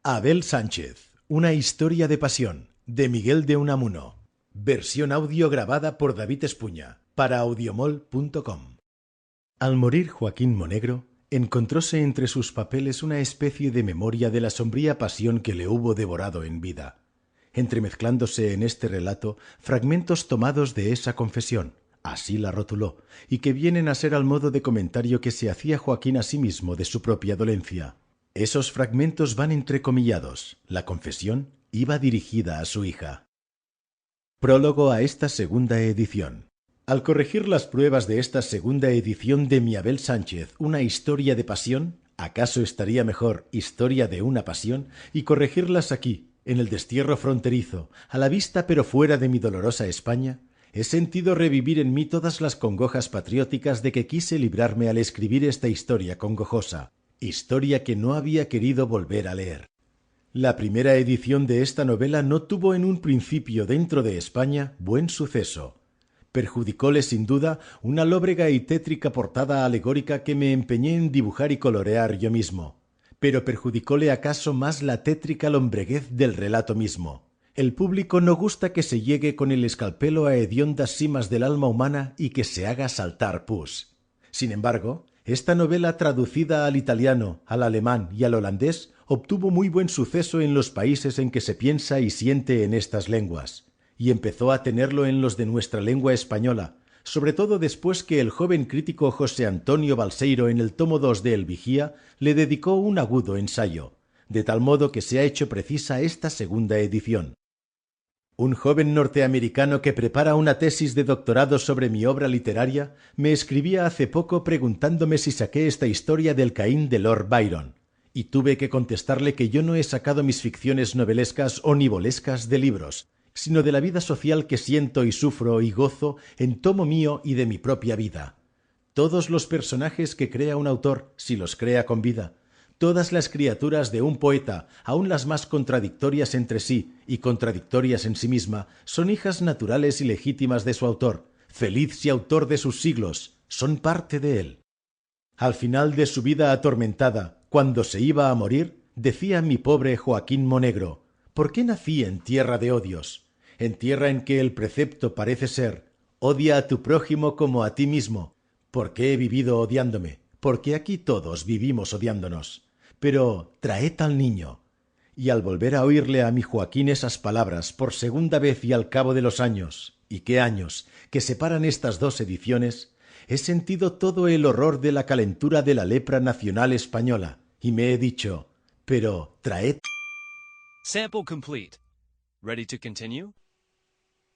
Abel Sánchez, una historia de pasión, de Miguel de Unamuno. Versión audio grabada por David Espuña, para audiomol.com. Al morir Joaquín Monegro, encontróse entre sus papeles una especie de memoria de la sombría pasión que le hubo devorado en vida, entremezclándose en este relato fragmentos tomados de esa confesión, así la rotuló, y que vienen a ser al modo de comentario que se hacía Joaquín a sí mismo de su propia dolencia. Esos fragmentos van entrecomillados. La confesión iba dirigida a su hija. Prólogo a esta segunda edición. Al corregir las pruebas de esta segunda edición de mi Abel Sánchez, una historia de pasión, ¿acaso estaría mejor historia de una pasión? Y corregirlas aquí, en el destierro fronterizo, a la vista pero fuera de mi dolorosa España, he sentido revivir en mí todas las congojas patrióticas de que quise librarme al escribir esta historia congojosa, historia que no había querido volver a leer. La primera edición de esta novela no tuvo en un principio dentro de España buen suceso. Perjudicóle sin duda una lóbrega y tétrica portada alegórica que me empeñé en dibujar y colorear yo mismo. Pero perjudicóle acaso más la tétrica lombreguez del relato mismo. El público no gusta que se llegue con el escalpelo a hediondas simas del alma humana y que se haga saltar pus. Sin embargo, esta novela traducida al italiano, al alemán y al holandés obtuvo muy buen suceso en los países en que se piensa y siente en estas lenguas, y empezó a tenerlo en los de nuestra lengua española, sobre todo después que el joven crítico José Antonio Balseiro en el tomo 2 de El Vigía le dedicó un agudo ensayo, de tal modo que se ha hecho precisa esta segunda edición. Un joven norteamericano que prepara una tesis de doctorado sobre mi obra literaria me escribía hace poco preguntándome si saqué esta historia del Caín de Lord Byron, y tuve que contestarle que yo no he sacado mis ficciones novelescas o nivolescas de libros, sino de la vida social que siento y sufro y gozo en tomo mío y de mi propia vida. Todos los personajes que crea un autor, si los crea con vida, todas las criaturas de un poeta, aun las más contradictorias entre sí y contradictorias en sí misma, son hijas naturales y legítimas de su autor, feliz y autor de sus siglos, son parte de él. Al final de su vida atormentada, cuando se iba a morir, decía mi pobre Joaquín Monegro: ¿por qué nací en tierra de odios? En tierra en que el precepto parece ser: odia a tu prójimo como a ti mismo. ¿Por qué he vivido odiándome? Porque aquí todos vivimos odiándonos. Pero traed al niño. Y al volver a oírle a mi Joaquín esas palabras por segunda vez y al cabo de los años, y qué años, que separan estas dos ediciones, he sentido todo el horror de la calentura de la lepra nacional española, y me he dicho: pero traed. Sample complete. Ready to continue?